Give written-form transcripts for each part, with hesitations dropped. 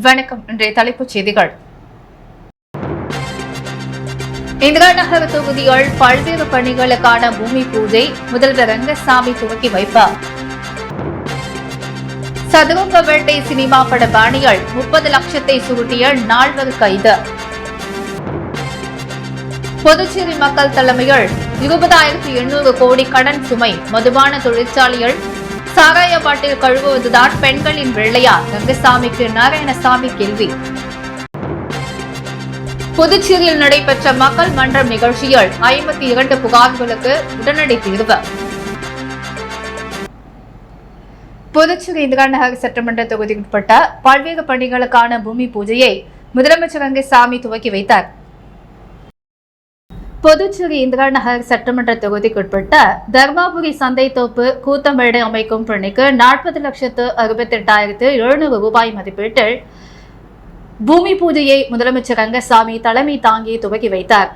வணக்கம். இன்றைய தலைப்புச் செய்திகள். இந்திரா நகர் தொகுதியில் பல்வேறு பணிகளுக்கான பூமி பூஜை முதல்வர் ரங்கசாமி துவக்கி வைப்பார். சதுரங்க வேட்டை சினிமா பட பாணிகள் 30 லட்சத்தை சுருட்டிய 4 கைது. புதுச்சேரி மக்கள் தலைமையில் 20,800 கோடி கடன் சுமை. மதுபான தொழிற்சாலைகள் சாராய பாட்டில் கழுவுவதுதான் பெண்களின் வேலையா? ரங்கசாமிக்கு நாராயணசாமி கேள்வி. புதுச்சேரியில் நடைபெற்ற மக்கள் மன்றம் நிகழ்ச்சியில் 52 புகார்களுக்கு உடனடி தீர்வு. புதுச்சேரி இந்திரா நகர் சட்டமன்ற தொகுதிக்குட்பட்ட பல்வேறு பணிகளுக்கான பூமி பூஜையை முதலமைச்சர் ரங்கசாமி துவக்கி வைத்தார். புதுச்சேரி இந்திரா நகர் சட்டமன்ற தொகுதிக்குட்பட்ட தர்மாபுரி சந்தைத்தோப்பு கூத்தமேடு அமைக்கும் பணிக்கு 40,68,700 ரூபாய் மதிப்பீட்டில் பூமி பூஜையை முதலமைச்சர் ரங்கசாமி தலைமை தாங்கி துவக்கி வைத்தார்.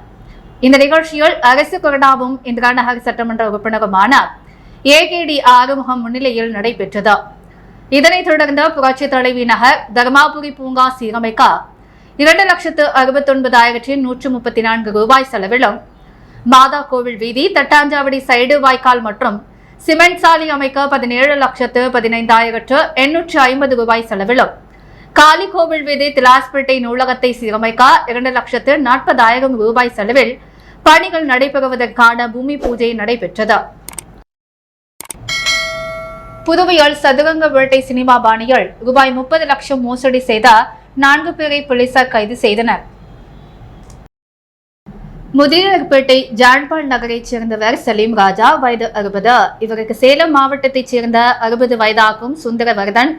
இந்த நிகழ்ச்சியில் அரசு கொறடாவும் இந்திரா நகர் சட்டமன்ற உறுப்பினருமான AKD ஆறுமுகம் முன்னிலையில் நடைபெற்றது. இதனைத் தொடர்ந்து புரட்சித் தலைவி நகர் தர்மாபுரி பூங்கா சீரமைக்க 2,69,134 ரூபாய் செலவிலும், மாதா கோவில் வீதி தட்டாஞ்சாவடி சைடு வாய்க்கால் மற்றும் சிமெண்ட் சாலை அமைக்க 17,15,850 ரூபாய் செலவிலும், காளி கோவில் வீதி திலாஸ்பேட்டை நூலகத்தை சீரமைக்க 2,40,000 ரூபாய் செலவில் பணிகள் நடைபெறுவதற்கான பூமி பூஜை நடைபெற்றது. புதுவையில் சதுரங்க வேட்டை சினிமா பாணியில் ரூபாய் 30 லட்சம் மோசடி செய்த 4 பேரை போலீசார் கைது செய்தனர். முதியர்பேட்டை ஜான்பால் நகரைச் சேர்ந்தவர் சலீம் ராஜா, வயது 60. இவருக்கு சேலம் மாவட்டத்தைச் சேர்ந்த 60 வயதாகும் சுந்தரவர்தன்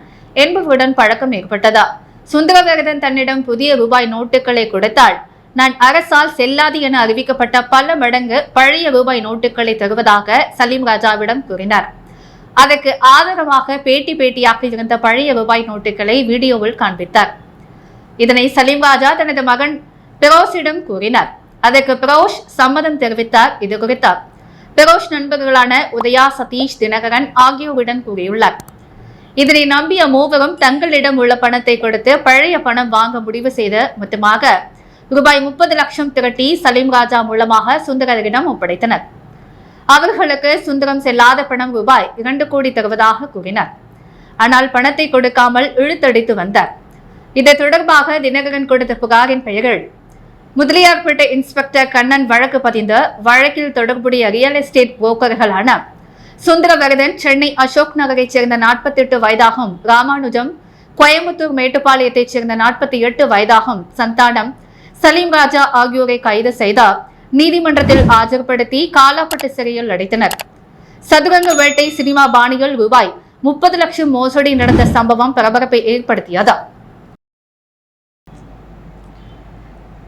என்பவருடன் பழக்கம் ஏற்பட்டது. சுந்தரவர்தன் தன்னிடம் புதிய ரூபாய் நோட்டுகளை கொடுத்தால் நான் அரசால் செல்லாது என அறிவிக்கப்பட்ட பல மடங்கு பழைய ரூபாய் நோட்டுகளை தருவதாக சலீம் ராஜாவிடம் கூறினார். அதற்கு ஆதரவாக பேட்டியாக இருந்த பழைய ரூபாய் நோட்டுகளை வீடியோவில் காண்பித்தார். இதனை சலீம் ராஜா தனது மகன் பெரோஸிடம் கூறினார். அதற்கு பெரோஷ் சம்மதம் தெரிவித்தார். இது குறித்து பெரோஷ் நண்பர்களான உதயா, சதீஷ், தினகரன் ஆகியோருடன் கூறியுள்ளார். இதனை நம்பிய மூவரும் தங்களிடம் உள்ள பணத்தை கொடுத்து பழைய பணம் வாங்க முடிவு செய்து மொத்தமாக ரூபாய் 30 லட்சம் திரட்டி சலீம் ராஜா மூலமாக சுந்தரரிடம் ஒப்படைத்தனர். அவர்களுக்கு சுந்தரம் செல்லாத பணம் ரூபாய் 2 கோடி தருவதாக கூறினார். ஆனால் பணத்தை கொடுக்காமல் இழுத்தடித்து வந்தார். இது தொடர்பாக தினகரன் கொடுத்த புகாரின் பெயரில் முதலியார்பேட்டை இன்ஸ்பெக்டர் கண்ணன் வழக்கு பதிந்து வழக்கில் தொடர்புடைய ரியல் எஸ்டேட் புரோக்கர்களான சுந்தரவர்தன், சென்னை அசோக் நகரைச் சேர்ந்த 48 வயதாகும் ராமானுஜம், கோயம்புத்தூர் மேட்டுப்பாளையத்தைச் சேர்ந்த 48 வயதாகும் சந்தானம், சலீம் ராஜா ஆகியோரை கைது செய்தார். நீதிமன்றத்தில் ஆஜர்படுத்தி காலாப்பட்டு சிறையில் அடைத்தனர். சதுரங்க வேட்டை சினிமா பாணியில் ரூபாய் 30 லட்சம் மோசடி நடந்த சம்பவம் பரபரப்பை ஏற்படுத்தியது.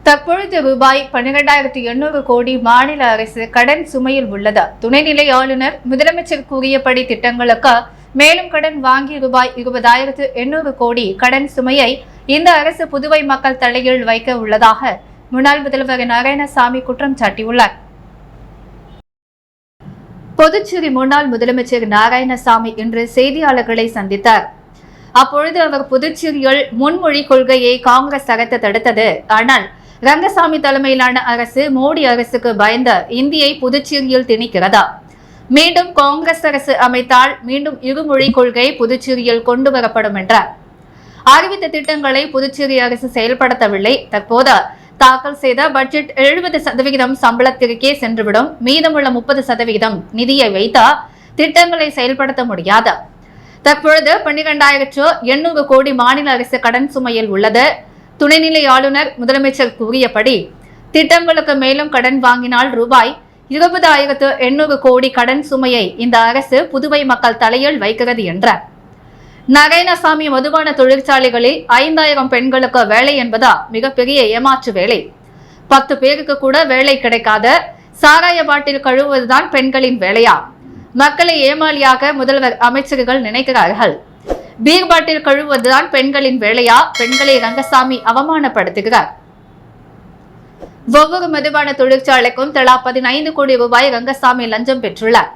தற்பொழுது ரூபாய் 12,800 கோடி மாநில அரசு கடன் சுமையில் உள்ளது. துணைநிலை ஆளுநர் முதலமைச்சர் கூறியபடி திட்டங்களுக்கு மேலும் கடன் வாங்கி ரூபாய் 20,800 கோடி கடன் சுமையை இந்த அரசு புதுவை மக்கள் தலையில் வைக்க உள்ளதாக முன்னாள் முதல்வர் நாராயணசாமி குற்றம் சாட்டியுள்ளார். புதுச்சேரி முன்னாள் முதலமைச்சர் நாராயணசாமி இன்று செய்தியாளர்களை சந்தித்தார். அப்பொழுது அவர் புதுச்சேரியில் முன்மொழி கொள்கையை காங்கிரஸ் அரசு தடுத்தது. ஆனால் ரங்கசாமி தலைமையிலான அரசு மோடி அரசுக்கு பயந்த இந்தியை புதுச்சேரியில் திணிக்கிறதா? மீண்டும் காங்கிரஸ் அரசு அமைத்தால் மீண்டும் இருமொழி கொள்கை புதுச்சேரியில் கொண்டு வரப்படும் என்றார். அறிவித்த திட்டங்களை புதுச்சேரி அரசு செயல்படுத்தவில்லை. தற்போது தாக்கல் செய்த பட்ஜெட் 70% சம்பளத்திற்கே சென்றுவிடும். மீதமுள்ள 30% நிதியை வைத்தா திட்டங்களை செயல்படுத்த முடியாது. தற்பொழுது 12,800 கோடி மாநில அரசு கடன் சுமையில் உள்ளது. துணைநிலை ஆளுநர் முதலமைச்சர் கூறியபடி திட்டங்களுக்கு மேலும் கடன் வாங்கினால் ரூபாய் 20,800 கோடி கடன் சுமையை இந்த அரசு புதுவை மக்கள் தலையில் வைக்கிறது என்றார். நாராயணசாமி மதுபான தொழிற்சாலைகளில் 5,000 பெண்களுக்கு வேலை என்பதா மிகப்பெரிய ஏமாற்று வேலை. 10 பேருக்கு கூட வேலை கிடைக்காத சாராய பாட்டில் கழுவுவதுதான் பெண்களின் வேலையா? மக்களை ஏமாளியாக முதல்வர் அமைச்சர்கள் நினைக்கிறார்கள். பீர் பாட்டில் கழுவுவதுதான் பெண்களின் வேலையா? பெண்களை ரங்கசாமி அவமானப்படுத்துகிறார். ஒவ்வொரு மதுபான தொழிற்சாலைக்கும் தலா 15 கோடி ரூபாய் ரங்கசாமி லஞ்சம் பெற்றுள்ளார்.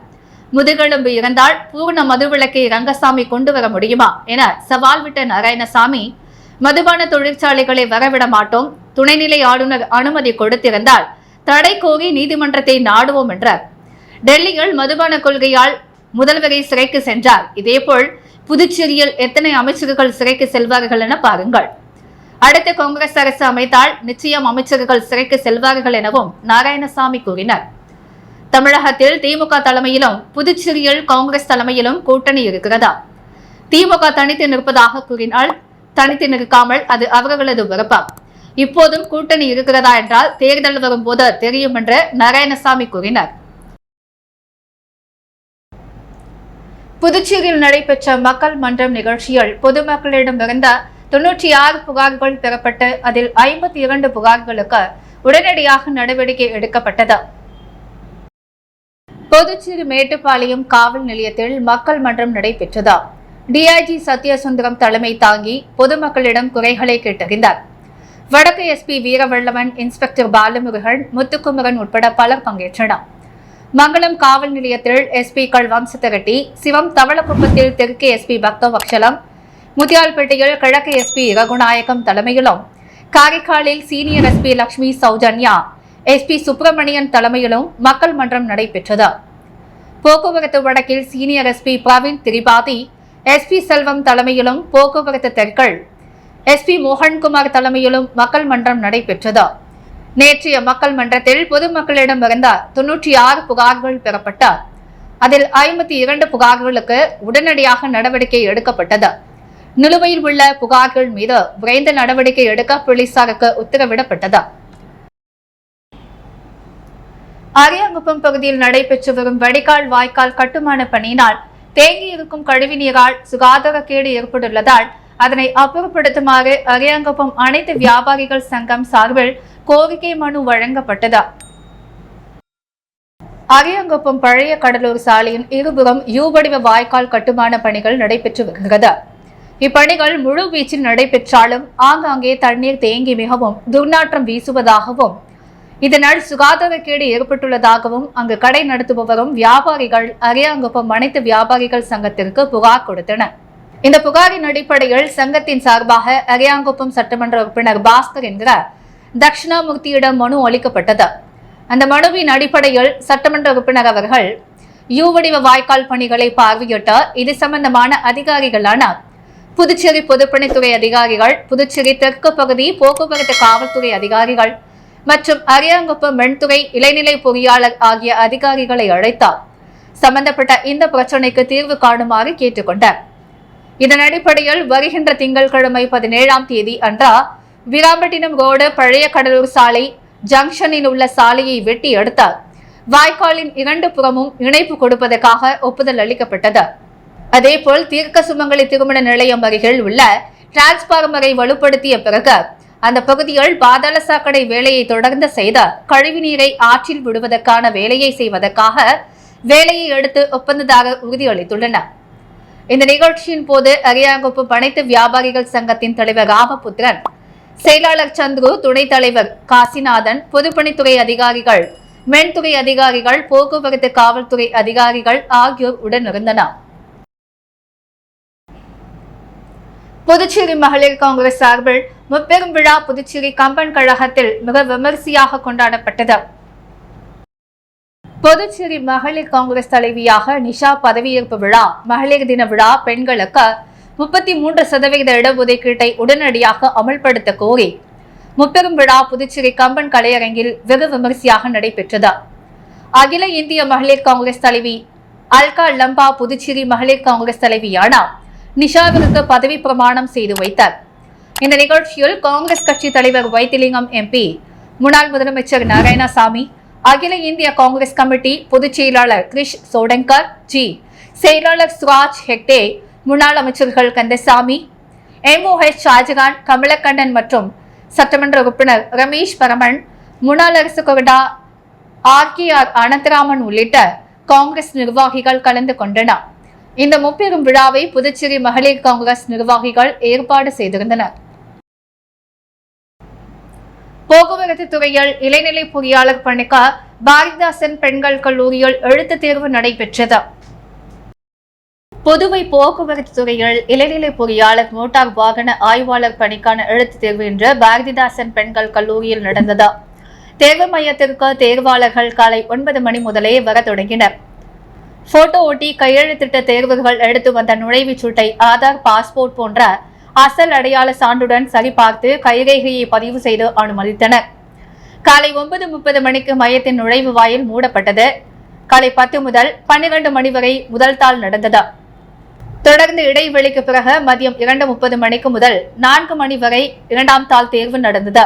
முதுகெலும்பு இருந்தால் பூர்ண மதுவிலக்கை ரங்கசாமி கொண்டு வர முடியுமா என சவால் விட்ட நாராயணசாமி, மதுபான தொழிற்சாலைகளை வரவிட மாட்டோம், துணைநிலை ஆளுநர் அனுமதி கொடுத்திருந்தால் தடை கோரி நீதிமன்றத்தை நாடுவோம் என்றார். டெல்லியில் மதுபான கொள்கையால் முதல்வரை சிறைக்கு சென்றார். இதேபோல் புதுச்சேரியில் எத்தனை அமைச்சர்கள் சிறைக்கு செல்வார்கள் என பாருங்கள். அடுத்து காங்கிரஸ் அரசு அமைத்தால் நிச்சயம் அமைச்சர்கள் சிறைக்கு செல்வார்கள் எனவும் நாராயணசாமி கூறினார். தமிழகத்தில் திமுக தலைமையிலும் புதுச்சேரியில் காங்கிரஸ் தலைமையிலும் கூட்டணி இருக்கிறதா? திமுக தனித்து நிற்பதாக கூறினால் தனித்து நிற்காமல் அது அவர்களது விருப்பம். இப்போதும் கூட்டணி இருக்கிறதா என்றால் தேர்தல் வரும்போது தெரியும் என்று நாராயணசாமி கூறினார். புதுச்சேரியில் நடைபெற்ற மக்கள் மன்றம் நிகழ்ச்சியில் பொதுமக்களிடமிருந்த 96 புகார்கள் பெறப்பட்டு அதில் 52 புகார்களுக்கு உடனடியாக நடவடிக்கை எடுக்கப்பட்டது. புதுச்சேரி மேட்டுப்பாளையம் காவல் நிலையத்தில் மக்கள் மன்றம் நடைபெற்றது. டிஐஜி சத்யசுந்தரம் தலைமை தாங்கி பொதுமக்களிடம் குறைகளை கேட்டறிந்தார். வடக்கு எஸ்பி வீரவல்லவன், இன்ஸ்பெக்டர் பாலமுருகன், முத்துக்குமரன் உட்பட பலர் பங்கேற்றனர். மங்களம் காவல் நிலையத்தில் எஸ்பிக்கள் வம்சத்தரட்டி, சிவம் தவளக்குப்பத்தில் தெற்கு எஸ்பி பக்தவக்ஷலம், முத்தியால்பேட்டையில் கிழக்கு எஸ்பி ரகுநாயகம் தலைமையிலும், காரைக்காலில் senior SP Lakshmi Soujanya, SP Subramanian தலைமையிலும் மக்கள் மன்றம் நடைபெற்றது. போக்குவரத்து வடக்கில் senior SP Praveen Tripathi, SP Selvam தலைமையிலும் போக்குவரத்து தெற்கள் எஸ்பி மோகன்குமார் தலைமையிலும் மக்கள் மன்றம் நடைபெற்றது. நேற்றைய மக்கள் மன்றத்தில் பொதுமக்களிடமிருந்த 96 புகார்கள் பெறப்பட்ட அதில் 52 புகார்களுக்கு உடனடியாக நடவடிக்கை எடுக்கப்பட்டது. நிலுவையில் உள்ள புகார்கள் மீது விரைந்து நடவடிக்கை எடுக்க போலீசாருக்கு உத்தரவிடப்பட்டது. அரியாங்குப்பம் பகுதியில் நடைபெற்று வரும் வடிகால் வாய்க்கால் கட்டுமான பணியினால் தேங்கியிருக்கும் கழிவுநீரால் சுகாதாரக்கேடு ஏற்பட்டுள்ளதால் அதனை அப்புறப்படுத்துமாறு அரியாங்குப்பம் அனைத்து வியாபாரிகள் சங்கம் சார்பில் கோரிக்கை மனு வழங்கப்பட்டது. அரியாங்குப்பம் பழைய கடலூர் சாலையின் இருபுறம் யூ-வடிவ வாய்க்கால் கட்டுமான பணிகள் நடைபெற்று வருகிறது. இப்பணிகள் முழு வீச்சில் நடைபெற்றாலும் ஆங்காங்கே தண்ணீர் தேங்கி மிகவும் துர்நாற்றம் வீசுவதாகவும் இதனால் சுகாதாரக்கேடு ஏற்பட்டுள்ளதாகவும் அங்கு கடை நடத்துபவரும் வியாபாரிகள் அரியாங்குப்பம் அனைத்து வியாபாரிகள் சங்கத்திற்கு புகார் கொடுத்தனர். இந்த புகாரின் அடிப்படையில் சங்கத்தின் சார்பாக அரியாங்குப்பம் சட்டமன்ற உறுப்பினர் பாஸ்கர் என்கிற தட்சிணாமூர்த்தியிடம் மனு அளிக்கப்பட்டது. அந்த மனுவின் அடிப்படையில் சட்டமன்ற உறுப்பினர் அவர்கள் யூ-வடிவ வாய்க்கால் பணிகளை பார்வையிட்ட இது சம்பந்தமான அதிகாரிகளான புதுச்சேரி பொதுப்பணித்துறை அதிகாரிகள், புதுச்சேரி தெற்கு பகுதி போக்குவரத்து காவல்துறை அதிகாரிகள் மற்றும் அரியாங்குப்பம் மென்துறை இளைநிலை பொறியாளர் ஆகிய அதிகாரிகளை அழைத்தார். சம்பந்தப்பட்ட இந்த பிரச்சினைக்கு தீர்வு காணுமாறு கேட்டுக்கொண்டார். இதன் அடிப்படையில் வருகின்ற திங்கட்கிழமை 17ஆம் தேதி அன்று வீராம்பட்டினம் ரோடு பழைய கடலூர் சாலை ஜங்ஷனில் உள்ள சாலையை வெட்டி எடுத்தார். வாய்க்காலின் 2 புறமும் இணைப்பு கொடுப்பதற்காக ஒப்புதல் அளிக்கப்பட்டது. அதேபோல் தீர்க்க சுமங்கலி திருமண நிலையம் அருகில் உள்ள டிரான்ஸ்பார்மரை வலுப்படுத்திய பிறகு அந்த பகுதியில் பாதாள சாக்கடை வேலையை தொடர்ந்து செய்த கழிவுநீரை ஆற்றில் விடுவதற்கான வேலையை செய்வதற்காக வேலையை எடுத்து ஒப்பந்ததாரர் உறுதியளித்துள்ளனர். இந்த நிகழ்ச்சியின் போது அரியாங்குப்பம் அனைத்து வியாபாரிகள் சங்கத்தின் தலைவர் ராமபுத்திரன், செயலாளர் சந்துரு, துணைத் தலைவர் காசிநாதன், பொதுப்பணித்துறை அதிகாரிகள், மென்துறை அதிகாரிகள், போக்குவரத்து காவல்துறை அதிகாரிகள் ஆகியோர் உடனிருந்தனர். புதுச்சேரி மகளிர் காங்கிரஸ் சார்பில் முப்பெரும் விழா புதுச்சேரி கம்பன் கழகத்தில் மிக விமரிசையாக கொண்டாடப்பட்டது. புதுச்சேரி மகளிர் காங்கிரஸ் தலைவியாக நிஷா பதவியேற்பு விழா, மகளிர் தின விழா, பெண்களுக்கு 33% இடஒதுக்கீட்டை உடனடியாக அமல்படுத்த கோரி முப்பெரும் விழா புதுச்சேரி கம்பன் கலையரங்கில் வெகு விமரிசையாக நடைபெற்றது. அகில இந்திய மகளிர் காங்கிரஸ் தலைவி அல்கா லம்பா புதுச்சேரி மகளிர் காங்கிரஸ் தலைவியான நிஷாவிற்கு பதவி பிரமாணம் செய்து வைத்தார். இந்த நிகழ்ச்சியில் காங்கிரஸ் கட்சி தலைவர் வைத்திலிங்கம் எம்பி, முன்னாள் முதலமைச்சர் நாராயணசாமி, அகில இந்திய காங்கிரஸ் கமிட்டி பொதுச் செயலாளர் கிரிஷ் சோடங்கர் ஜி, செயலாளர் சுராஜ் ஹெக்டே, முன்னாள் அமைச்சர்கள் கந்தசாமி, MOH ஷாஜகான், கமலக்கண்ணன் மற்றும் சட்டமன்ற உறுப்பினர் ரமேஷ் பரமன், முன்னாள் அரசு கொறடா RKR அனந்தராமன் உள்ளிட்ட காங்கிரஸ் நிர்வாகிகள் கலந்து கொண்டனர். இந்த முப்பெரும் விழாவை புதுச்சேரி மகளிர் காங்கிரஸ் நிர்வாகிகள் ஏற்பாடு செய்திருந்தனர். போக்குவரத்து துறையில் இளைநிலை பொறியாளர் பணிக்கு பாரதிதாசன் பெண்கள் கல்லூரியில் எழுத்துத் தேர்வு நடைபெற்றது. புதுவை போக்குவரத்து துறையில் இளநிலை பொறியாளர் மோட்டார் வாகன ஆய்வாளர் பணிக்கான எழுத்துத் தேர்வு இன்று பாரதிதாசன் பெண்கள் கல்லூரியில் நடந்தது. தேர்வு மையத்திற்கு தேர்வாளர்கள் காலை 9 மணி முதலே வர தொடங்கினர். போட்டோ ஒட்டி கையெழுத்திட்ட தேர்வுகள் எடுத்து வந்த நுழைவுச் சீட்டை ஆதார், பாஸ்போர்ட் போன்ற அசல் அடையாள சான்றுடன் சரிபார்த்து கைரேகையை பதிவு செய்து அனுமதித்தனர். காலை 9:30 மணிக்கு மையத்தின் நுழைவு வாயில் மூடப்பட்டது. காலை 10 முதல் 12 மணி வரை முதல் தாள் நடந்தது. தொடர்ந்து இடைவெளிக்கு பிறகு மதியம் 2:30 மணிக்கு முதல் 4 மணி வரை 2ஆம் தாள் தேர்வு நடந்தது.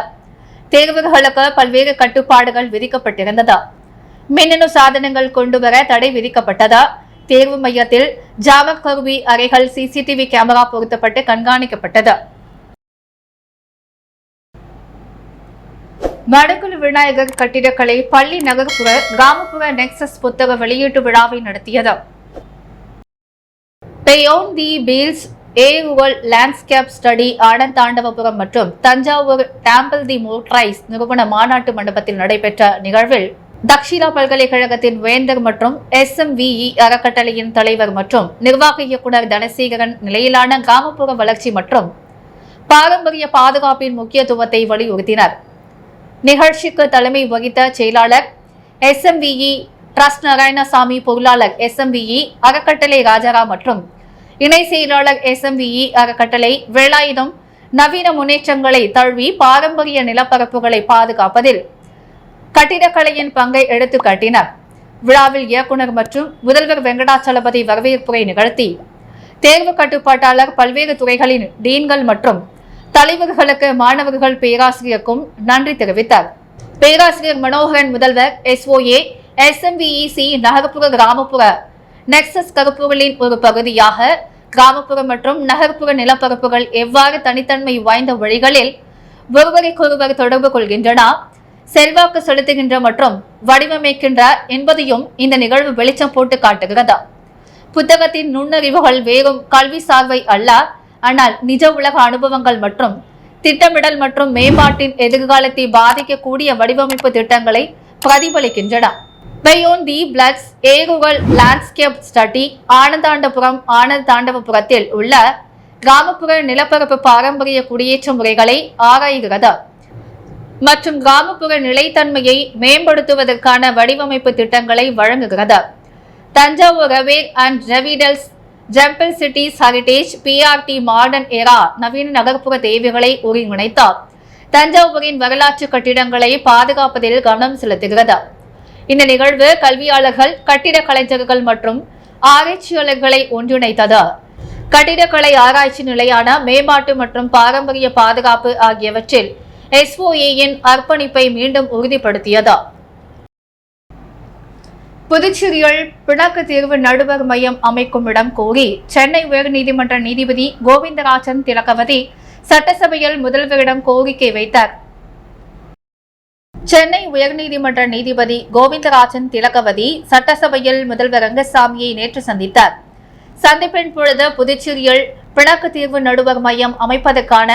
தேர்வுகளுக்கு பல்வேறு கட்டுப்பாடுகள் விதிக்கப்பட்டிருந்தது. மின்னணு சாதனங்கள் கொண்டுவர தடை விதிக்கப்பட்டது. தேர்வு மையத்தில் ஜாமர் கருவி அறைகள் சிசிடிவி கேமரா பொருத்தப்பட்டு கண்காணிக்கப்பட்டது. மடக்குழு விநாயகர் கட்டிடக்கலை பள்ளி நகர்ப்புற கிராமப்புற நெக்சஸ் புத்தக வெளியீட்டு விழாவை நடத்தியது. Beyond the Beals equal landscape study Anandathandavapuram மற்றும் தஞ்சாவூர் டேம்பிள் தி மோட்ரைஸ் நிறுவன மாநாட்டு மண்டபத்தில் நடைபெற்ற நிகழ்வில் தக்ஷிணா பல்கலைக்கழகத்தின் வேந்தர் மற்றும் SMVE அறக்கட்டளையின் தலைவர் மற்றும் நிர்வாக இயக்குநர் தனசேகரன் நிலையிலான கிராமப்புற வளர்ச்சி மற்றும் பாரம்பரிய பாதுகாப்பின் முக்கியத்துவத்தை வலியுறுத்தினர். நிகழ்ச்சிக்கு தலைமை வகித்த செயலாளர் SMVE டிரஸ்ட் நாராயணசாமி, பொருளாளர் SMVE அறக்கட்டளை ராஜாராம் மற்றும் இணை செயலாளர் SMVE அறக்கட்டளை வேலாயுதம் நவீன முன்னேற்றங்களை தழுவி பாரம்பரிய நிலப்பரப்புகளை பாதுகாப்பதில் கட்டிடக்கலையின் பங்கை எடுத்துக் காட்டினார். விழாவில் இயக்குநர் மற்றும் முதல்வர் வெங்கடாச்சலபதி வரவேற்புரை நிகழ்த்தி தேர்வு கட்டுப்பாட்டாளர், பல்வேறு துறைகளின் டீன்கள் மற்றும் தலைவர்களுக்கு மாணவர்கள் பேராசிரியருக்கும் நன்றி தெரிவித்தார். பேராசிரியர் மனோகரன், முதல்வர் SOA SMVEC நகர்ப்புற கிராமப்புற நெக்சஸ் கருப்புகளின் ஒரு பகுதியாக கிராமப்புற மற்றும் நகர்ப்புற நிலப்பரப்புகள் எவ்வாறு தனித்தன்மை வாய்ந்த வழிகளில் ஒருவருக்கொருவர் தொடர்பு கொள்கின்றன, செல்வாக்கு செலுத்துகின்ற மற்றும் வடிவமைக்கின்ற என்பதையும் இந்த நிகழ்வு வெளிச்சம் போட்டு காட்டுகிறது. புத்தகத்தின் நுண்ணறிவுகள் வெறும் கல்வி சார்வை அல்ல, ஆனால் நிஜ உலக அனுபவங்கள் மற்றும் திட்டமிடல் மற்றும் மேம்பாட்டின் எதிர்காலத்தை பாதிக்கக்கூடிய வடிவமைப்பு திட்டங்களை பிரதிபலிக்கின்றன. Beyond the Beals equal landscape study ஆனந்தாண்டவபுரத்தில் உள்ள கிராமப்புற நிலப்பரப்பு பாரம்பரிய குடியேற்ற முறைகளை ஆராய்கிறது மற்றும் கிராமப்புற நிலைத்தன்மையை மேம்படுத்துவதற்கான வடிவமைப்பு திட்டங்களை வழங்குகிறது. Thanjavur river and revitals jumble cities heritage PRT modern era நவீன நகர்ப்புற தேவைகளை ஒருங்கிணைத்தார். தஞ்சாவூரின் வரலாற்று கட்டிடங்களை பாதுகாப்பதில் கவனம் செலுத்துகிறது. இந்த நிகழ்வு கல்வியாளர்கள், கட்டிடக் கலைஞர்கள் மற்றும் ஆராய்ச்சியாளர்களை ஒன்றிணைத்தது. கட்டிடக்கலை ஆராய்ச்சி, நிலையான மேம்பாட்டு மற்றும் பாரம்பரிய பாதுகாப்பு ஆகியவற்றில் SOA-யின் அர்ப்பணிப்பை மீண்டும் உறுதிப்படுத்தியது. புதுச்சேரியில் பிணக்கு தீர்வு நடுவர் மையம் அமைக்கும் இடம் கோரி சென்னை உயர்நீதிமன்ற நீதிபதி கோவிந்தராஜன் திலகவதி சட்டசபையில் முதல்வரிடம் கோரிக்கை வைத்தார். சென்னை உயர்நீதிமன்ற நீதிபதி கோவிந்தராஜன் திலகவதி சட்டசபையில் முதல்வர் ரங்கசாமியை நேற்று சந்தித்தார். சந்திப்பின் பொழுது புதுச்சேரியில் பிணக்கு தீர்வு நடுவர் மையம் அமைப்பதற்கான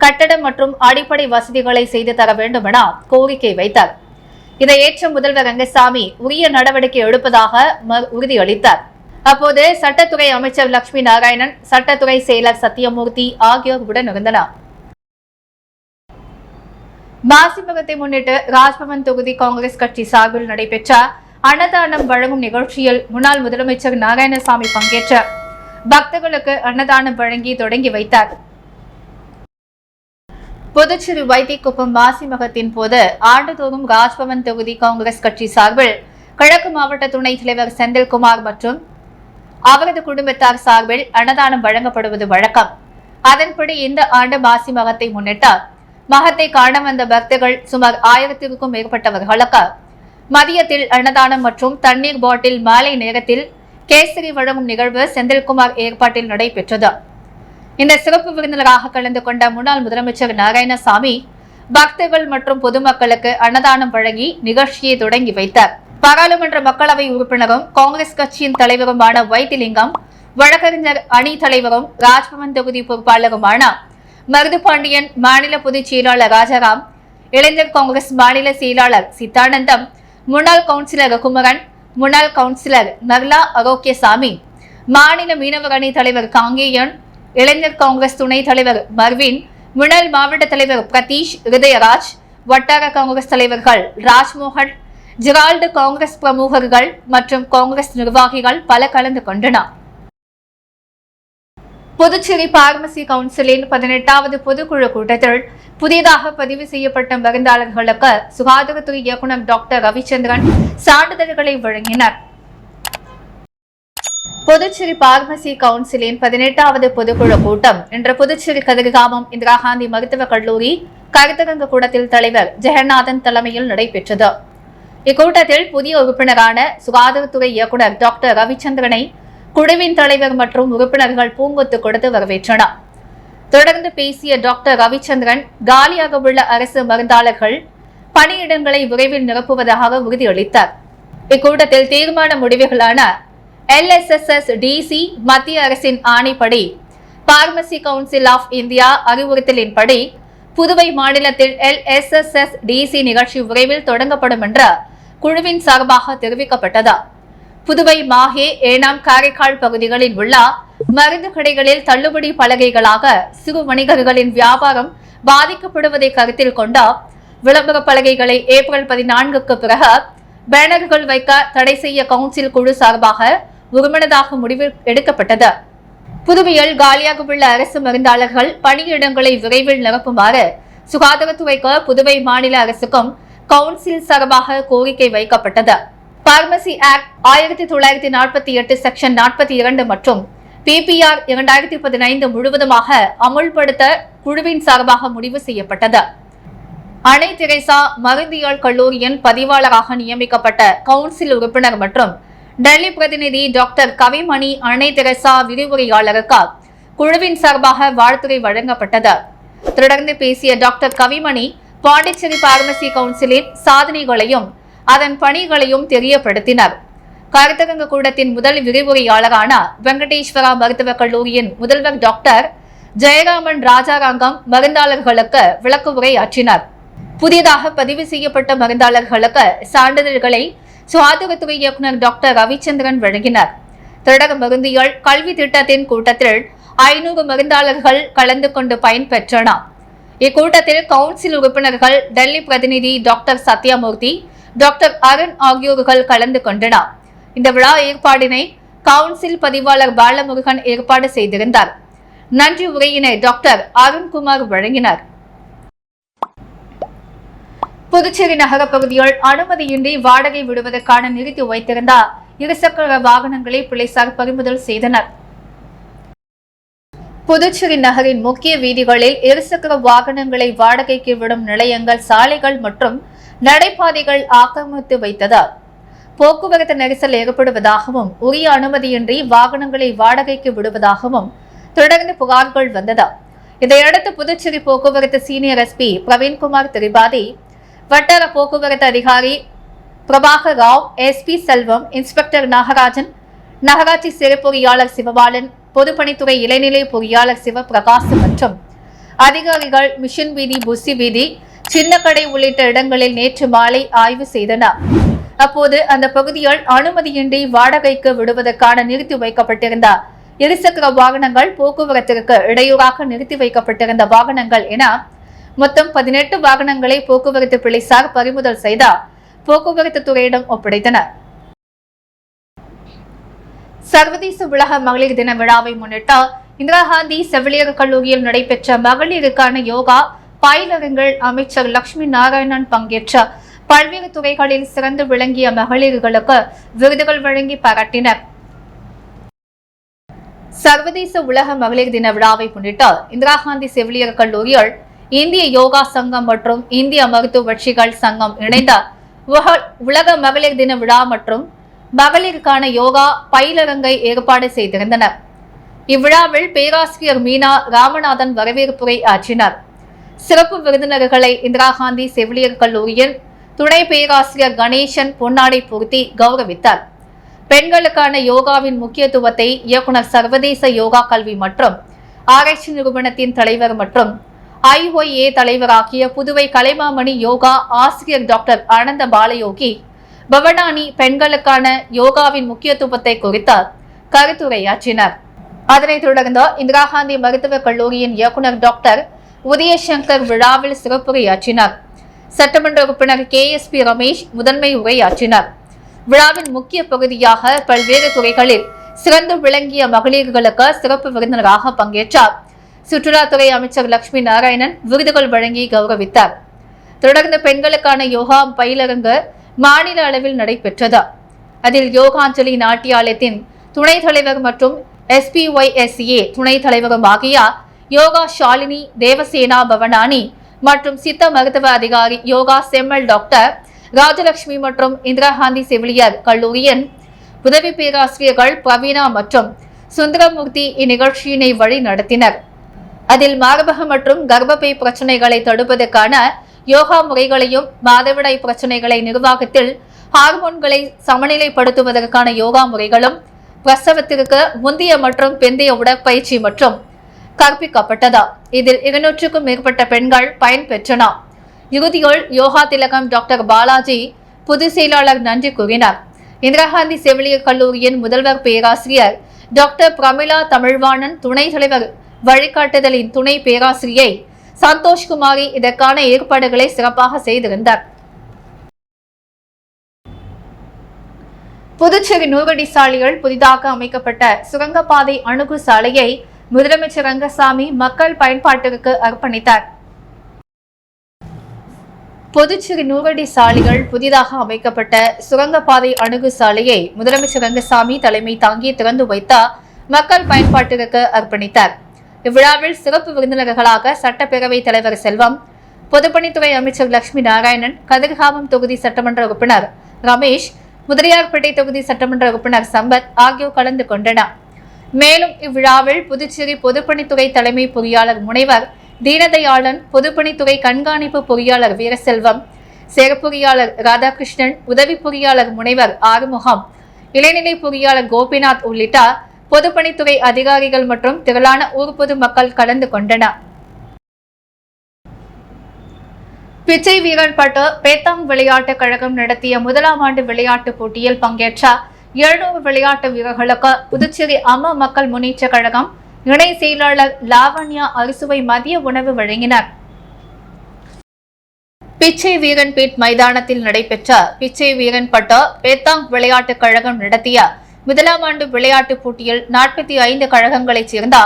கட்டடம் மற்றும் அடிப்படை வசதிகளை செய்து தர வேண்டும் என கோரிக்கை வைத்தார். இதை ஏற்ற முதல்வர் ரங்கசாமி உரிய நடவடிக்கை எடுப்பதாக உறுதியளித்தார். அப்போது சட்டத்துறை அமைச்சர் லட்சுமி நாராயணன், சட்டத்துறை செயலர் சத்தியமூர்த்தி ஆகியோர் உடன் இருந்தனர். மாசிமகத்தை முன்னிட்டு ராஜ்பவன் தொகுதி காங்கிரஸ் கட்சி சார்பில் நடைபெற்ற அன்னதானம் வழங்கும் நிகழ்ச்சியில் முன்னாள் முதலமைச்சர் நாராயணசாமி பங்கேற்ற பக்தர்களுக்கு அன்னதானம் வழங்கி தொடங்கி வைத்தார். புதுச்சேரி வைத்திக்குப்பம் மாசிமகத்தின் போது ஆண்டுதோறும் ராஜ்பவன் தொகுதி காங்கிரஸ் கட்சி சார்பில் கிழக்கு மாவட்ட துணைத் தலைவர் செந்தில்குமார் மற்றும் அவரது குடும்பத்தார் சார்பில் அன்னதானம் வழங்கப்படுவது வழக்கம். அதன்படி இந்த ஆண்டு மாசிமகத்தை முன்னிட்டு மகத்தை காண வந்த பக்தர்கள் சுமார் 1000க்கும் மேற்பட்டவர்களுக்கு மதியத்தில் அன்னதானம் மற்றும் தண்ணீர் பாட்டில், மாலை நேரத்தில் கேசரி வழங்கும் நிகழ்வு செந்தில்குமார் ஏற்பாட்டில் நடைபெற்றது. இந்த சிறப்பு விருந்தினராக கலந்து கொண்ட முன்னாள் முதலமைச்சர் நாராயணசாமி பக்தர்கள் மற்றும் பொதுமக்களுக்கு அன்னதானம் வழங்கி நிகழ்ச்சியை தொடங்கி வைத்தார். பாராளுமன்ற மக்களவை உறுப்பினரும் காங்கிரஸ் கட்சியின் தலைவருமான வைத்திலிங்கம், வழக்கறிஞர் அணி தலைவரும் ராஜ்பவன் தொகுதி பொறுப்பாளருமான மருதுபாண்டியன், மாநில பொதுச் செயலாளர் ராஜாராம், இளைஞர் காங்கிரஸ் மாநில செயலாளர் சித்தானந்தம், முன்னாள் கவுன்சிலர் குமரன், முன்னாள் கவுன்சிலர் நர்லா ஆரோக்கியசாமி, மாநில மீனவர் அணி தலைவர் காங்கேயன், இளைஞர் காங்கிரஸ் துணைத் தலைவர் மர்வின், முன்னாள் மாவட்ட தலைவர் பிரதீஷ் ஹிருதயராஜ், வட்டார காங்கிரஸ் தலைவர்கள் ராஜ்மோகன், ஜெரால்டு, காங்கிரஸ் பிரமுகர்கள் மற்றும் காங்கிரஸ் நிர்வாகிகள் பல கலந்து கொண்டனர். புதுச்சேரி பார்மசி கவுன்சிலின் 18வது பொதுக்குழு கூட்டத்தில் புதிதாக பதிவு செய்யப்பட்ட மருந்தாளர்களுக்கு சுகாதாரத்துறை இயக்குநர் டாக்டர் ரவிச்சந்திரன் சான்றிதழ்களை வழங்கினார். புதுச்சேரி பார்மசி கவுன்சிலின் 18வது பொதுக்குழு கூட்டம் இன்று புதுச்சேரி கதிர்காமம் இந்திரா காந்தி மருத்துவக் கல்லூரி கருத்தரங்கு கூடத்தில் தலைவர் ஜெகநாதன் தலைமையில் நடைபெற்றது. இக்கூட்டத்தில் புதிய உறுப்பினரான சுகாதாரத்துறை இயக்குநர் டாக்டர் ரவிச்சந்திரனை குழுவின் தலைவர் மற்றும் உறுப்பினர்கள் பூங்கொத்து கொடுத்து வரவேற்றனர். தொடர்ந்து பேசிய டாக்டர் ரவிச்சந்திரன் காலியாக உள்ள அரசு மருந்தாளர்கள் பணியிடங்களை விரைவில் நிரப்புவதாக உறுதியளித்தார். இக்கூட்டத்தில் தீர்மான முடிவுகளான LSSS DC மத்திய அரசின் ஆணைப்படி, பார்மசி கவுன்சில் ஆஃப் இந்தியா அறிவுறுத்தலின்படி புதுவை மாநிலத்தில் LSSS DC நிகழ்ச்சி விரைவில் தொடங்கப்படும் என்ற குழுவின் சார்பாக தெரிவிக்கப்பட்டது. புதுவை, மாஹே, ஏனாம், காரைக்கால் பகுதிகளில் உள்ள மருந்து கடைகளில் தள்ளுபடி பலகைகளாக சிறு வணிகர்களின் வியாபாரம் பாதிக்கப்படுவதை கருத்தில் கொண்ட விளம்பர பலகைகளை ஏப்ரல் 14க்கு பிறகு பேனர்கள் வைக்க தடை செய்ய கவுன்சில் குழு சார்பாக ஒருமனதாக முடிவு எடுக்கப்பட்டது. புதுவையில் காலியாக உள்ள அரசு மருந்தாளர்கள் பணியிடங்களை விரைவில் நிரப்புமாறு சுகாதாரத்துறைக்கு புதுவை மாநில அரசுக்கும் கவுன்சில் சார்பாக கோரிக்கை வைக்கப்பட்டது. பார்மசி ஆக்ட் 1948 செக்ஷன் 42 மற்றும் PPR 2015 முழுவதுமாக அமுல்படுத்த குழுவின் சார்பாக முடிவு செய்யப்பட்டது. அன்னை தெரேசா மருந்தியல் கல்லூரியின் பதிவாளராக நியமிக்கப்பட்ட கவுன்சில் உறுப்பினர் மற்றும் டெல்லி பிரதிநிதி டாக்டர் கவிமணி அன்னை தெரேசா விரிவுரையாளருக்கு குழுவின் சார்பாக வாழ்த்துரை வழங்கப்பட்டது. தொடர்ந்து பேசிய டாக்டர் கவிமணி பாண்டிச்சேரி பார்மசி கவுன்சிலின் சாதனைகளையும் அதன் பணிகளையும் தெரியப்படுத்தினர். கருத்தரங்கு கூடத்தின் முதல் விரிவுரையாளரான வெங்கடேஸ்வரா மருத்துவக் கல்லூரியின் முதல்வர் டாக்டர் ஜெயராமன் ராஜாராங்கம் மருந்தாளர்களுக்கு விளக்குரை ஆற்றினார். புதிதாக பதிவு செய்யப்பட்ட மருந்தாளர்களுக்கு சான்றிதழ்களை சுகாதாரத்துறை இயக்குநர் டாக்டர் ரவிச்சந்திரன் வழங்கினார். தொடர் மருந்தியல் கல்வி திட்டத்தின் கூட்டத்தில் 500 மருந்தாளர்கள் கலந்து கொண்டு பயன்பெற்றனர். இக்கூட்டத்தில் கவுன்சில் உறுப்பினர்கள் டெல்லி பிரதிநிதி டாக்டர் சத்யமூர்த்தி, டாக்டர் அருண் ஆகியோர்கள் கலந்து கொண்டனர். இந்த விழா ஏற்பாடினை கவுன்சில் பதிவாளர் பாலமுருகன் ஏற்பாடு செய்திருந்தார். நன்றி உரையினை டாக்டர் அருண்குமார் வழங்கினார். புதுச்சேரி நகர பகுதியில் அனுமதியின்றி வாடகை விடுவதற்கான நிறுத்தி வைத்திருந்த இருசக்கர வாகனங்களை போலீசார் பறிமுதல் செய்தனர். புதுச்சேரி நகரின் முக்கிய வீதிகளில் இருசக்கர வாகனங்களை வாடகைக்கு விடும் நிலையங்கள், சாலைகள் மற்றும் நடைபாதைகள் ஆக்கிரமித்து வைத்ததால் போக்குவரத்து நெரிசல் ஏற்படுவதாகவும் உரிய அனுமதியின்றி வாகனங்களை வாடகைக்கு விடுவதாகவும் தொடர்ந்து புகார்கள் வந்தது. இதையடுத்து புதுச்சேரி போக்குவரத்து சீனியர் SP பிரவீன்குமார் திரிபாதி, வட்டார போக்குவரத்து அதிகாரி பிரபாகர் ராவ், SP செல்வம், இன்ஸ்பெக்டர் நாகராஜன், நகராட்சி சிறை பொறியாளர் சிவபாலன், பொதுப்பணித்துறை இளைநிலை பொறியாளர் சிவபிரகாஷ் மற்றும் அதிகாரிகள் மிஷன் வீதி, புசி வீதி, சின்னக்கடை உள்ளிட்ட இடங்களில் நேற்று மாலை ஆய்வு செய்தனர். அப்போது அந்த பகுதியில் அனுமதியின்றி வாடகைக்கு விடுவதற்கான நிறுத்தி வைக்கப்பட்டிருந்த இருசக்கர வாகனங்கள், போக்குவரத்திற்கு இடையூறாக நிறுத்தி வைக்கப்பட்டிருந்த வாகனங்கள் என மொத்தம் 18 வாகனங்களை போக்குவரத்து போலீசார் பறிமுதல் செய்த போக்குவரத்து துறையிடம் ஒப்படைத்தனர். சர்வதேச உலக மகளிர் தின விழாவை முன்னிட்டு இந்திரா காந்தி செவிலியர் கல்லூரியில் நடைபெற்ற மகளிருக்கான யோகா பயிலரங்கில் அமைச்சர் லட்சுமி நாராயணன் பங்கேற்ற பல்வேறு துறைகளில் சிறந்து விளங்கிய மகளிர்களுக்கு விருதுகள் வழங்கி பாராட்டினர். சர்வதேச உலக மகளிர் தின விழாவை முன்னிட்டு இந்திரா காந்தி செவிலியர் கல்லூரியில் இந்திய யோகா சங்கம் மற்றும் இந்திய மருத்துவ வட்சிகள் சங்கம் இணைந்த உலக மகளிர் தின விழா மற்றும் மகளிருக்கான யோகா பயிலரங்கை ஏற்பாடு செய்திருந்தனர். இவ்விழாவில் பேராசிரியர் மீனா ராமநாதன் வரவேற்புரை ஆற்றினார். சிறப்பு விருந்தினர்களை இந்திரா காந்தி செவிலியர் கல்லூரியின் துணை பேராசிரியர் கணேசன் பொன்னாடை பொருத்தி கௌரவித்தார். பெண்களுக்கான யோகாவின் முக்கியத்துவத்தை இயக்குனர் சர்வதேச யோகா கல்வி மற்றும் ஆராய்ச்சி நிறுவனத்தின் தலைவர் மற்றும் IOA தலைவராகிய புதுவை கலைமாமணி யோகா ஆசிரியர் டாக்டர் ஆனந்த பாலயோகி பவனானி பெண்களுக்கான யோகாவின் முக்கியத்துவத்தை குறித்து கருத்துரையாற்றினர். அதனைத் தொடர்ந்து இந்திரா காந்தி மருத்துவக் கல்லூரியின் இயக்குநர் டாக்டர் உதயசங்கர் விழாவில் சிறப்புரையாற்றினார். சட்டமன்ற உறுப்பினர் KSP ரமேஷ் முதன்மை உரையாற்றினார். விழாவின் முக்கிய பகுதியாக பல்வேறு துறைகளில் சிறந்து விளங்கிய மகளிர்களுக்கு சிறப்பு விருந்தினராக பங்கேற்றார். சுற்றுலாத்துறை அமைச்சர் லட்சுமி நாராயணன் விருதுகள் வழங்கி கௌரவித்தார். தொடர்ந்து பெண்களுக்கான யோகா பயிலரங்கு மாநில அளவில் நடைபெற்றது. அதில் யோகாஞ்சலி நாட்டியாலயத்தின் துணைத் தலைவர் மற்றும் SPYSA துணைத் தலைவரும் ஆகிய யோகா ஷாலினி தேவசேனா பவனானி மற்றும் சித்த மருத்துவ அதிகாரி யோகா செம்மல் டாக்டர் ராஜலட்சுமி மற்றும் இந்திரா காந்தி செவிலியர் கல்லூரியின் உதவி பேராசிரியர்கள் பிரவீனா மற்றும் சுந்தரமூர்த்தி இந்நிகழ்ச்சியினை வழி நடத்தினர். அதில் மார்பக மற்றும் கர்ப்பப்பை பிரச்சனைகளை தடுப்பதற்கான யோகா முறைகளையும் மாதவிடாய் பிரச்சனைகளை நிர்வாகத்தில் ஹார்மோன்களை சமநிலைப்படுத்துவதற்கான யோகா முறைகளும் பிரசவத்திற்கு முந்தைய மற்றும் பிந்தைய உடற்பயிற்சி மற்றும் கற்பிக்கப்பட்டது. இதில் 200க்கும் மேற்பட்ட பெண்கள் பயன்பெற்றனர். இறுதியில் யோகா திலகம் டாக்டர் பாலாஜி பொதுச் செயலாளர் நன்றி கூறினார். இந்திரா காந்தி செவிலியர் கல்லூரியின் முதல்வர் பேராசிரியர் டாக்டர் பிரமிளா தமிழ்வாணன், துணைத் தலைவர் வழிகாட்டுதலின் துணை பேராசிரியை சந்தோஷ்குமாரி இதற்கான ஏற்பாடுகளை சிறப்பாக செய்திருந்தார். புதுச்சேரி நூறடி சாலையில் புதிதாக அமைக்கப்பட்ட சுரங்கப்பாதை அணுகு சாலையை முதலமைச்சர் ரங்கசாமி மக்கள் பயன்பாட்டிற்கு அர்ப்பணித்தார். புதுச்சேரி நூறடி சாலைகள் புதிதாக அமைக்கப்பட்ட சுரங்கப்பாதை அணுகு சாலையை முதலமைச்சர் ரங்கசாமி தலைமை தாங்கி திறந்து வைத்த மக்கள் பயன்பாட்டிற்கு அர்ப்பணித்தார். இவ்விழாவில் சிறப்பு விருந்தினர்களாக சட்டப்பேரவைத் தலைவர் செல்வம், பொதுப்பணித்துறை அமைச்சர் லட்சுமி நாராயணன், கதிர்காமம் தொகுதி சட்டமன்ற உறுப்பினர் ரமேஷ், முதலியார்பேட்டை தொகுதி சட்டமன்ற உறுப்பினர் சம்பத் ஆகியோர் கலந்து கொண்டனர். மேலும் இவ்விழாவில் புதுச்சேரி பொதுப்பணித்துறை தலைமை பொறியாளர் முனைவர் தீனதயாளன், பொதுப்பணித்துறை கண்காணிப்பு பொறியாளர் வீரசெல்வம், செயற்பொறியாளர் ராதாகிருஷ்ணன், உதவி பொறியாளர் முனைவர் ஆறுமுகம், இளைநிலை பொறியாளர் கோபிநாத் உள்ளிட்ட பொதுப்பணித்துறை அதிகாரிகள் மற்றும் திரளான ஊர் பொது மக்கள் கலந்து கொண்டனர். பிச்சை வீரன் பட்டு பேத்தாங் விளையாட்டுக் கழகம் நடத்திய முதலாம் ஆண்டு விளையாட்டுப் போட்டியில் பங்கேற்ற 700 விளையாட்டு வீரர்களுக்கு புதுச்சேரி அம்மா மக்கள் முன்னேற்ற கழகம் இணை செயலாளர் லாவண்யா அறுசுவை மதிய உணவு வழங்கினார். பிச்சை வீரன் பீட் மைதானத்தில் நடைபெற்ற பிச்சை வீரன் பட்டு பேத்தாங் விளையாட்டுக் கழகம் நடத்திய முதலாம் ஆண்டு விளையாட்டுப் போட்டியில் 45 கழகங்களைச் சேர்ந்த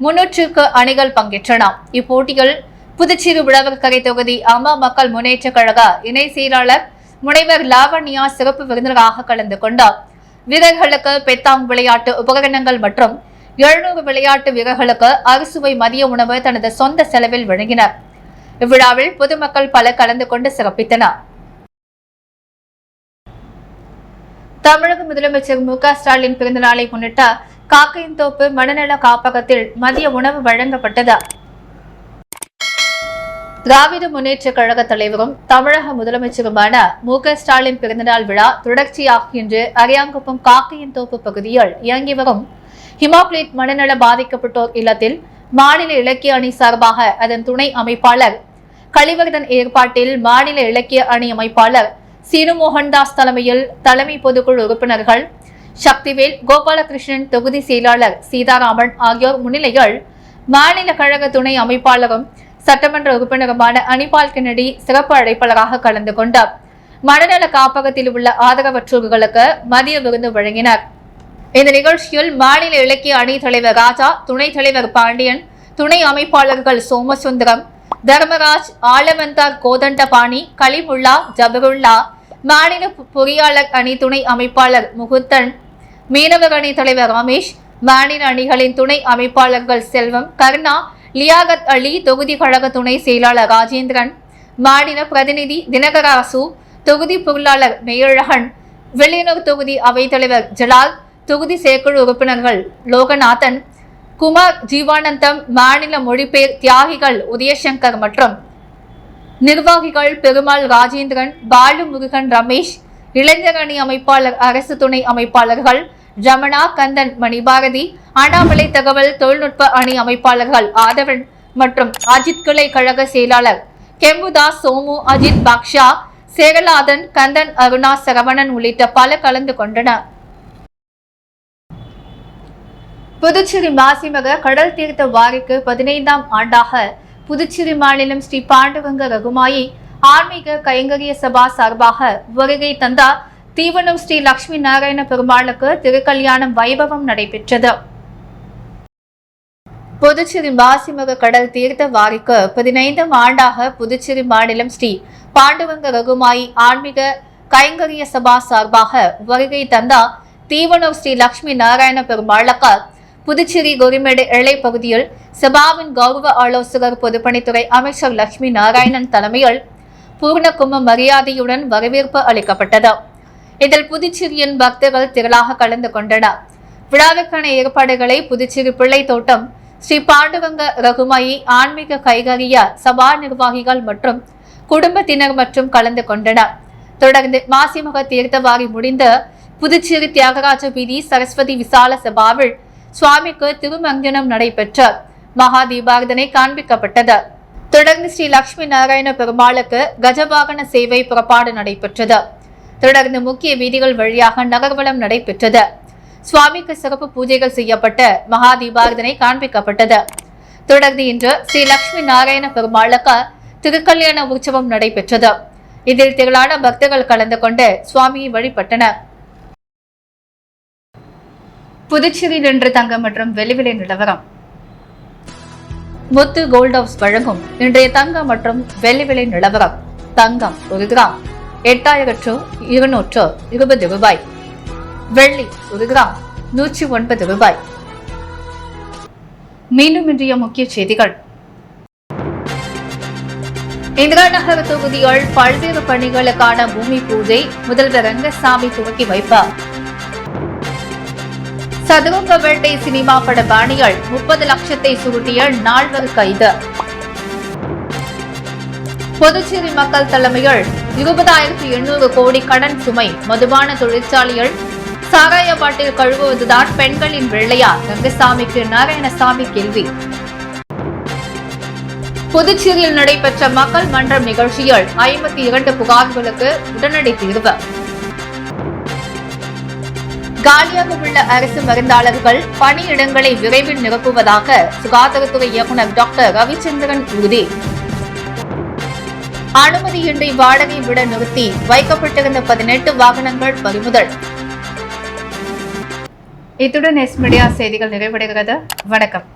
300 அணிகள் பங்கேற்றன. இப்போட்டியில் புதுச்சேரி உழவர்கரை தொகுதி அம்மா மக்கள் முன்னேற்ற கழக இணை செயலாளர் முனைவர் லாவண்யா சிறப்பு விருந்தினராக கலந்து கொண்டார். வீரர்களுக்கு பெத்தாங் விளையாட்டு உபகரணங்கள் மற்றும் 700 விளையாட்டு வீரர்களுக்கு அறுசுவை மதிய உணவு தனது சொந்த செலவில் வழங்கினர். இவ்விழாவில் பொதுமக்கள் பலர் கலந்து கொண்டு சிறப்பித்தனர். தமிழக முதலமைச்சர் MK ஸ்டாலின் பிறந்தநாளை முன்னிட்டு காக்கையன்தோப்பு மனநல காப்பகத்தில் மதிய உணவு வழங்கப்பட்டது. திராவிட முன்னேற்ற கழக தலைவரும் தமிழக முதலமைச்சருமான MK ஸ்டாலின் பிறந்தநாள் விழா தொடர்ச்சியாக இன்று அரியாங்குப்பம் காக்கையன்தோப்பு பகுதியில் இயங்கி வரும் ஹிமாப்ளேட் மனநல பாதிக்கப்பட்டோர் இல்லத்தில் மாநில இலக்கிய அணி சார்பாக அதன் துணை அமைப்பாளர் கலிவர்தன் ஏற்பாட்டில் மாநில இலக்கிய அணி அமைப்பாளர் சீனு மோகன்தாஸ் தலைமையில் தலைமை பொதுக்குழு உறுப்பினர்கள் சக்திவேல், கோபாலகிருஷ்ணன், தொகுதி செயலாளர் சீதாராமன் ஆகியோர் முன்னிலையில் மாநில கழக துணை அமைப்பாளரும் சட்டமன்ற உறுப்பினருமான அனிபால் கென்னடி சிறப்பு அழைப்பாளராக கலந்து கொண்டார். மனநல காப்பகத்தில் உள்ள ஆதரவற்றோர்களுக்கு மதிய விருந்து வழங்கினார். இந்த நிகழ்ச்சியில் மாநில இலக்கிய அணி தலைவர் ராஜா, துணைத் தலைவர் பாண்டியன், துணை அமைப்பாளர்கள் சோமசுந்தரம், தர்மராஜ், ஆலவந்தார் கோதண்டபாணி, கலிமுல்லா, ஜபருல்லா, மாநில பொறியாளர் அணி துணை அமைப்பாளர் முகுத்தன், மீனவர் அணி தலைவர் ரமேஷ், மாநில அணிகளின் துணை அமைப்பாளர்கள் செல்வம், கருணா, லியாகத் அலி, தொகுதி கழக துணை செயலாளர் ராஜேந்திரன், மாநில பிரதிநிதி தினகராசு, தொகுதி பொருளாளர் மெய்யழகன், வெளியனூர் தொகுதி அவைத்தலைவர் ஜலால், தொகுதி செயற்குழு உறுப்பினர்கள் லோகநாதன், குமார், ஜீவானந்தம், மாநில மொழிபெயர் தியாகிகள் உதயசங்கர் மற்றும் நிர்வாகிகள் பெருமாள், ராஜேந்திரன், பாலு முருகன், ரமேஷ், இளைஞர் அணி அமைப்பாளர், அரசு துணை அமைப்பாளர்கள் ரமணா, கந்தன், மணிபாரதி, அண்ணாமலை தகவல் தொழில்நுட்ப அணி அமைப்பாளர்கள் ஆதவன் மற்றும் அஜித் கிளை கழக செயலாளர் கெம்புதாஸ், சோமு, அஜித், பாக்ஷா, சேரலாதன், கந்தன், அருணா, சரவணன் உள்ளிட்ட பல கலந்து கொண்டனர். புதுச்சேரி மாசிமக கடல் தீர்த்த வாரிக்கு 15ஆம் ஆண்டாக புதுச்சேரி மாநிலம் ஸ்ரீ பாண்டுரங்க ரகுமாயி ஆன்மீக கைங்கரிய சபா சார்பாக வருகை தந்த தீவனம் ஸ்ரீ லட்சுமி நாராயண பெருமாளுக்கு திருக்கல்யாணம் வைபவம் நடைபெற்றது. புதுச்சேரி மாசிமக கடல் தீர்த்த வாரிக்கு 15ஆம் ஆண்டாக புதுச்சேரி மாநிலம் ஸ்ரீ பாண்டுரங்க ரகுமாயி ஆன்மீக கைங்கரிய சபா சார்பாக வருகை தந்த தீவனம் ஸ்ரீ லட்சுமி நாராயண பெருமாளுக்கு புதுச்சேரி கோரிமேடு எல்லை பகுதியில் சபாவின் கௌரவ ஆலோசகர் பொதுப்பணித்துறை அமைச்சர் லட்சுமி நாராயணன் தலைமையில் பூர்ண கும்ப மரியாதையுடன் வரவேற்பு அளிக்கப்பட்டது. இதில் புதுச்சேரியின் பக்தர்கள் திரளாக கலந்து கொண்டனர். விழாவிற்கான ஏற்பாடுகளை புதுச்சேரி பிள்ளை தோட்டம் ஸ்ரீ பாண்டுரங்க ரகுமாயி ஆன்மீக கைகரிய சபா நிர்வாகிகள் மற்றும் குடும்பத்தினர் மற்றும் கலந்து கொண்டனர். தொடர்ந்து மாசிமக தீர்த்தவாரி முடிந்த புதுச்சேரி தியாகராஜ வீதி சரஸ்வதி விசால சபாவில் சுவாமிக்கு திருமஞ்சனம் நடைபெற்ற மகா தீபாரதனை காண்பிக்கப்பட்டது. தொடர்ந்து ஸ்ரீ லட்சுமி நாராயண பெருமாளுக்கு கஜவாகன சேவை புறப்பாடு நடைபெற்றது. தொடர்ந்து முக்கிய வீதிகள் வழியாக நகர்வலம் நடைபெற்றது. சுவாமிக்கு சிறப்பு பூஜைகள் செய்யப்பட்ட மகா தீபாரதனை காண்பிக்கப்பட்டது. தொடர்ந்து இன்று ஸ்ரீ லட்சுமி நாராயண பெருமாளுக்கு திருக்கல்யாண உற்சவம் நடைபெற்றது. இதில் திரளான பக்தர்கள் கலந்து கொண்டு சுவாமியை வழிபட்டனர். புதுச்சேரியில் இன்று தங்கம் மற்றும் வெள்ளி விலை நிலவரம். முத்து கோல்ட் ஹவுஸ் வழங்கும் இன்றைய தங்கம் மற்றும் வெள்ளி விலை நிலவரம். தங்கம் 1 கிராம் 8220 ரூபாய். வெள்ளி 1 கிராம் 109 ரூபாய். மீண்டும் இன்றைய முக்கிய செய்திகள். இந்திரா நகர் தொகுதியில் பல்வேறு பணிகளுக்கான பூமி பூஜை முதல்வர் ரங்கசாமி துவக்கி வைப்பார். சதுரங்கவேட்டை சினிமா பட பாணிகள் 30 லட்சத்தை சுருட்டிய 4 கைது. புதுச்சேரி மக்கள் தலைமையில் 20,800 கோடி கடன் சுமை. மதுபான தொழிற்சாலையில் சாராய பாட்டில் கழுவுவதுதான் பெண்களின் வேலையா? ரங்கசாமிக்கு நாராயணசாமி கேள்வி. புதுச்சேரியில் நடைபெற்ற மக்கள் மன்றம் நிகழ்ச்சியில் 52 புகார்களுக்கு உடனடி தீர்வு. காலியாக உள்ள அரசு மருந்தாளர்கள் பணியிடங்களை விரைவில் நிரப்புவதாக சுகாதாரத்துறை இயக்குநர் டாக்டர் ரவிச்சந்திரன் உறுதி. அனுமதியின்றி வாடகை விட நிறுத்தி வைக்கப்பட்டிருந்த 18 வாகனங்கள் பறிமுதல். இத்துடன் எஸ் மீடியா செய்திகள் நிறைவடைகிறது. வணக்கம்.